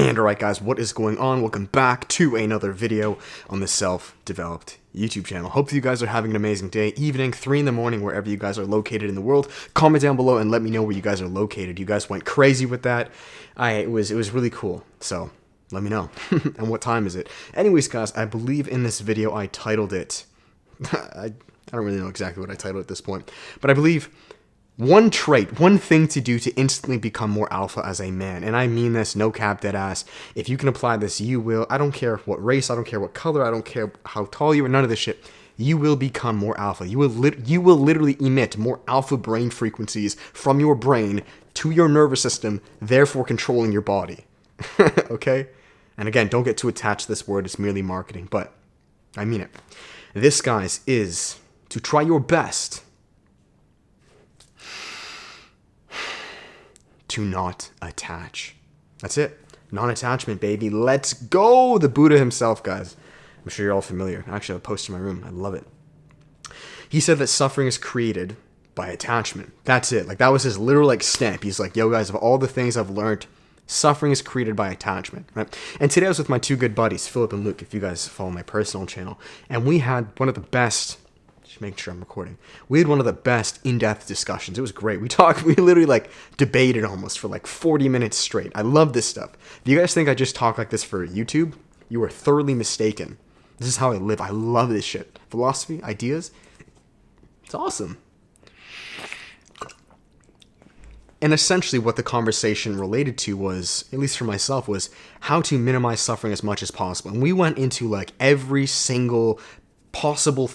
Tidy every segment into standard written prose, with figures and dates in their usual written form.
And alright guys, what is going on? Welcome back to another video on the Self-Developed YouTube channel. Hope you guys are having an amazing day, evening, 3 in the morning, wherever you guys are located in the world. Comment down below and let me know where you guys are located. You guys went crazy with that. It was really cool, so let me know. And what time is it? Anyways guys, I believe in this video I titled it, I don't really know exactly what I titled at this point, but I believe one trait, one thing to do to instantly become more alpha as a man. And I mean this, no cap, dead ass. If you can apply this, you will. I don't care what race, I don't care what color, I don't care how tall you are, none of this shit. You will become more alpha. You will literally emit more alpha brain frequencies from your brain to your nervous system, therefore controlling your body. Okay? And again, don't get too attached to this word, it's merely marketing, but I mean it. This, guys, is to try your best to not attach. That's it. Non-attachment, baby. Let's go. The Buddha himself, guys. I'm sure you're all familiar. Actually, I have a poster in my room. I love it. He said that suffering is created by attachment. That's it. Like, that was his literal, stamp. He's like, yo, guys, of all the things I've learned, suffering is created by attachment, right? And today I was with my two good buddies, Philip and Luke, if you guys follow my personal channel, and we had one of the best, just making sure I'm recording, we had one of the best in-depth discussions. It was great. We literally debated almost for 40 minutes straight. I love this stuff. If you guys think I just talk like this for YouTube, you are thoroughly mistaken. This is how I live. I love this shit. Philosophy, ideas, it's awesome. And essentially what the conversation related to was, at least for myself, was how to minimize suffering as much as possible. And we went into every single possible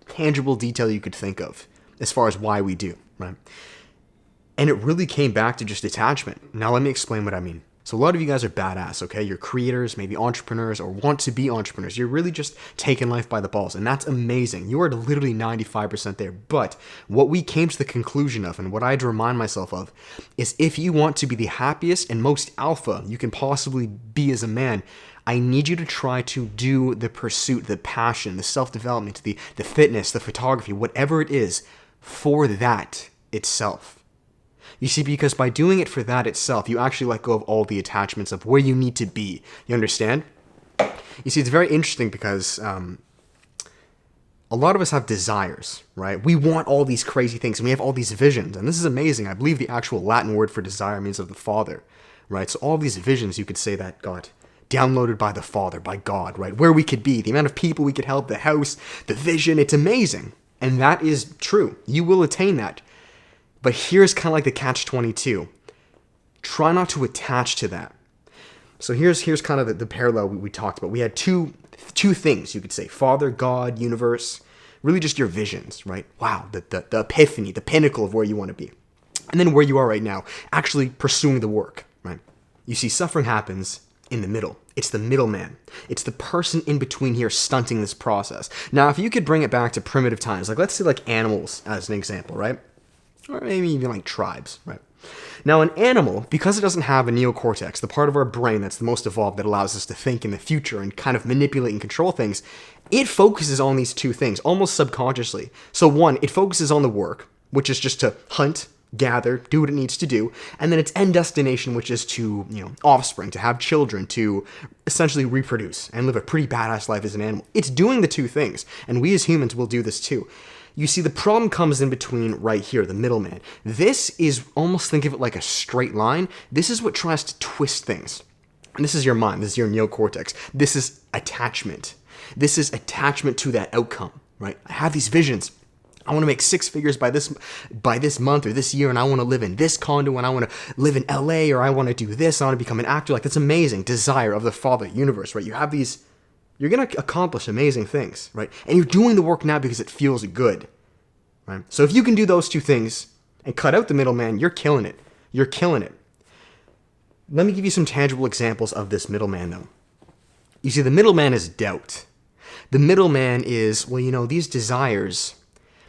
tangible detail you could think of as far as why we do, right? And it really came back to just attachment. Now let me explain what I mean. So a lot of you guys are badass, okay? You're creators, maybe entrepreneurs, or want to be entrepreneurs. You're really just taking life by the balls, and that's amazing. You are literally 95% there. But what we came to the conclusion of, and what I had to remind myself of, is if you want to be the happiest and most alpha you can possibly be as a man, I need you to try to do the pursuit, the passion, the self-development, the fitness, the photography, whatever it is, for that itself. You see, because by doing it for that itself, you actually let go of all the attachments of where you need to be. You understand? You see, it's very interesting because a lot of us have desires, right? We want all these crazy things, and we have all these visions, and this is amazing. I believe the actual Latin word for desire means of the Father, right? So all these visions, you could say that got downloaded by the Father, by God, right? Where we could be, the amount of people we could help, the house, the vision, it's amazing. And that is true. You will attain that. But here's kind of the catch-22. Try not to attach to that. So here's kind of the parallel we talked about. We had two things, you could say. Father, God, universe. Really just your visions, right? Wow, the epiphany, the pinnacle of where you want to be. And then where you are right now, actually pursuing the work, right? You see, suffering happens in the middle. It's the middleman. It's the person in between here stunting this process. Now, if you could bring it back to primitive times, let's say animals as an example, right? Or maybe even tribes, right? Now, an animal, because it doesn't have a neocortex, the part of our brain that's the most evolved that allows us to think in the future and kind of manipulate and control things, it focuses on these two things, almost subconsciously. So one, it focuses on the work, which is just to hunt, gather, do what it needs to do, and then its end destination, which is to, offspring, to have children, to essentially reproduce and live a pretty badass life as an animal. It's doing the two things, and we as humans will do this too. You see, the problem comes in between right here, the middleman. This is, almost think of it like a straight line. This is what tries to twist things. And this is your mind, this is your neocortex. This is attachment. This is attachment to that outcome, right? I have these visions. I want to make 6 figures by this month or this year, and I want to live in this condo, and I want to live in LA, or I want to do this, I want to become an actor. That's amazing. Desire of the Father, universe, right? You have these. You're going to accomplish amazing things, right? And you're doing the work now because it feels good, right? So if you can do those two things and cut out the middleman, you're killing it. You're killing it. Let me give you some tangible examples of this middleman, though. You see, the middleman is doubt. The middleman is, these desires,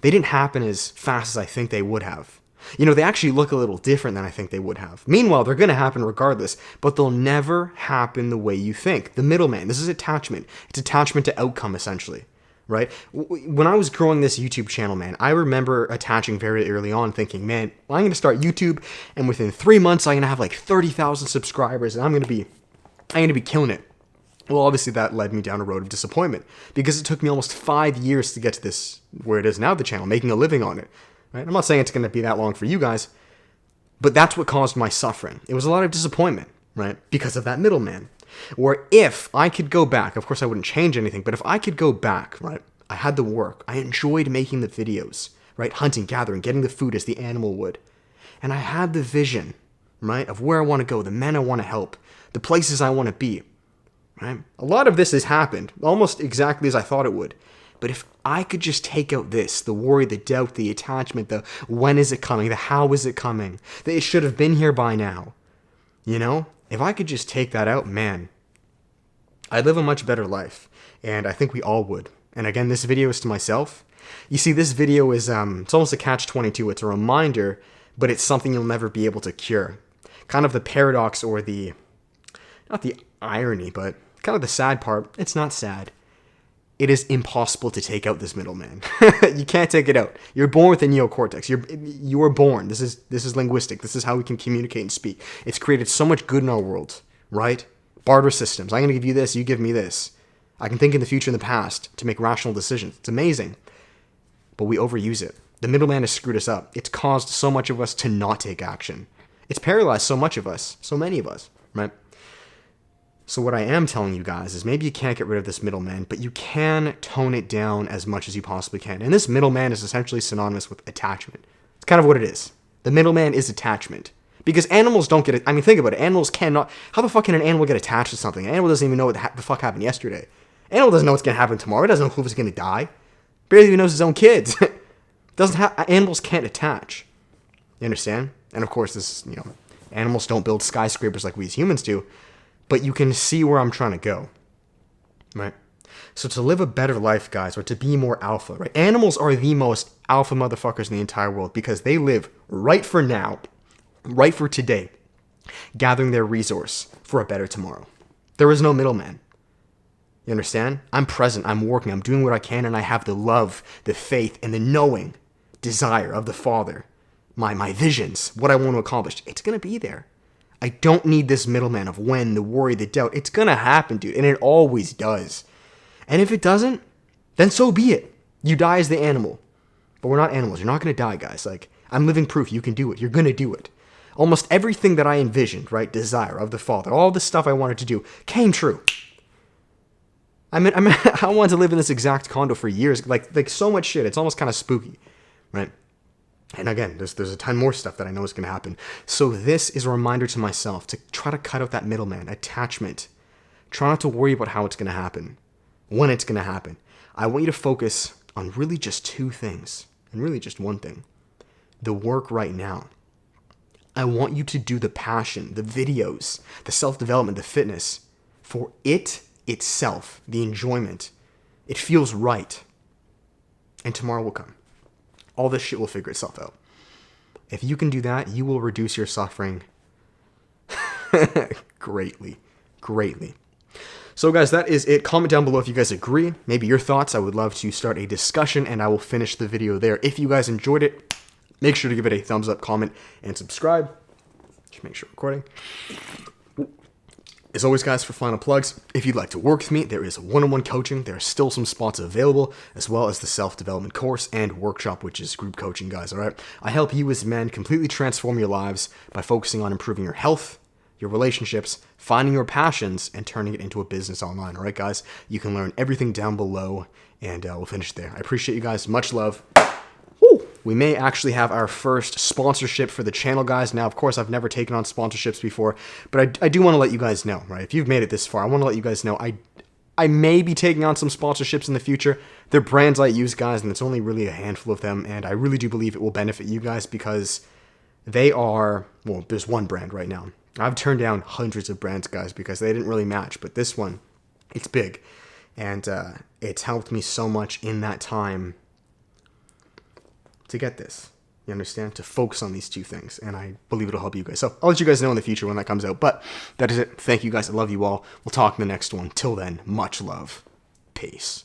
they didn't happen as fast as I think they would have. They actually look a little different than I think they would have. Meanwhile, they're going to happen regardless, but they'll never happen the way you think. The middleman, this is attachment. It's attachment to outcome, essentially, right? When I was growing this YouTube channel, man, I remember attaching very early on thinking, man, I'm going to start YouTube, and within 3 months, I'm going to have 30,000 subscribers, and I'm going to be I'm going to be killing it. Well, obviously that led me down a road of disappointment because it took me almost 5 years to get to this, where it is now, the channel, making a living on it. Right? I'm not saying it's going to be that long for you guys, but that's what caused my suffering. It was a lot of disappointment, right? Because of that middleman. Where if I could go back, of course I wouldn't change anything, but if I could go back, right? I had the work. I enjoyed making the videos, right? Hunting, gathering, getting the food as the animal would. And I had the vision, right? Of where I want to go, the men I want to help, the places I want to be. Right? A lot of this has happened, almost exactly as I thought it would. But if I could just take out this, the worry, the doubt, the attachment, the when is it coming, the how is it coming, that it should have been here by now, you know? If I could just take that out, man, I'd live a much better life. And I think we all would. And again, this video is to myself. You see, this video is, it's almost a catch-22. It's a reminder, but it's something you'll never be able to cure. Kind of the paradox or not the irony, but kind of the sad part. It's not sad. It is impossible to take out this middleman. You can't take it out. You're born with a neocortex. You are born. This is linguistic. This is how we can communicate and speak. It's created so much good in our world, right? Barter systems. I'm going to give you this, you give me this. I can think in the future and the past to make rational decisions. It's amazing. But we overuse it. The middleman has screwed us up. It's caused so much of us to not take action. It's paralyzed so much of us, so many of us, right? So what I am telling you guys is maybe you can't get rid of this middleman, but you can tone it down as much as you possibly can. And this middleman is essentially synonymous with attachment. It's kind of what it is. The middleman is attachment. Because animals don't get it. I mean, think about it. Animals cannot. How the fuck can an animal get attached to something? An animal doesn't even know what the fuck happened yesterday. An animal doesn't know what's going to happen tomorrow. It doesn't know who's going to die. Barely even knows his own kids. Animals can't attach. You understand? And of course, animals don't build skyscrapers like we as humans do. But you can see where I'm trying to go, right? So to live a better life, guys, or to be more alpha, right? Animals are the most alpha motherfuckers in the entire world because they live right for now, right for today, gathering their resource for a better tomorrow. There is no middleman. You understand? I'm present, I'm working, I'm doing what I can, and I have the love, the faith, and the knowing desire of the Father, my visions, what I want to accomplish. It's going to be there. I don't need this middleman of when, the worry, the doubt. It's going to happen, dude, and it always does. And if it doesn't, then so be it. You die as the animal. But we're not animals. You're not going to die, guys. Like, I'm living proof you can do it. You're going to do it. Almost everything that I envisioned, right, desire of the Father, all the stuff I wanted to do, came true. I wanted to live in this exact condo for years. Like so much shit. It's almost kind of spooky, right? And again, there's a ton more stuff that I know is going to happen. So this is a reminder to myself to try to cut out that middleman, attachment. Try not to worry about how it's going to happen, when it's going to happen. I want you to focus on really just two things, and really just one thing. The work right now. I want you to do the passion, the videos, the self-development, the fitness, for it itself, the enjoyment. It feels right. And tomorrow will come. All this shit will figure itself out. If you can do that, you will reduce your suffering greatly. So guys, that is it. Comment down below if you guys agree. Maybe your thoughts. I would love to start a discussion, and I will finish the video there. If you guys enjoyed it, make sure to give it a thumbs up, comment, and subscribe. Just make sure recording. As always, guys, for final plugs, if you'd like to work with me, there is one-on-one coaching. There are still some spots available, as well as the self-development course and workshop, which is group coaching, guys, all right? I help you as men completely transform your lives by focusing on improving your health, your relationships, finding your passions, and turning it into a business online, all right, guys? You can learn everything down below, and we'll finish there. I appreciate you guys. Much love. We may actually have our first sponsorship for the channel, guys. Now, of course, I've never taken on sponsorships before, but I do want to let you guys know, right? If you've made it this far, I want to let you guys know I may be taking on some sponsorships in the future. They're brands I use, guys, and it's only really a handful of them, and I really do believe it will benefit you guys because they are, well, there's one brand right now. I've turned down hundreds of brands, guys, because they didn't really match, but this one, it's big, and it's helped me so much in that time to get this, you understand, to focus on these two things, and I believe it'll help you guys. So I'll let you guys know in the future when that comes out, but that is it. Thank you guys. I love you all. We'll talk in the next one. Till then, much love. Peace.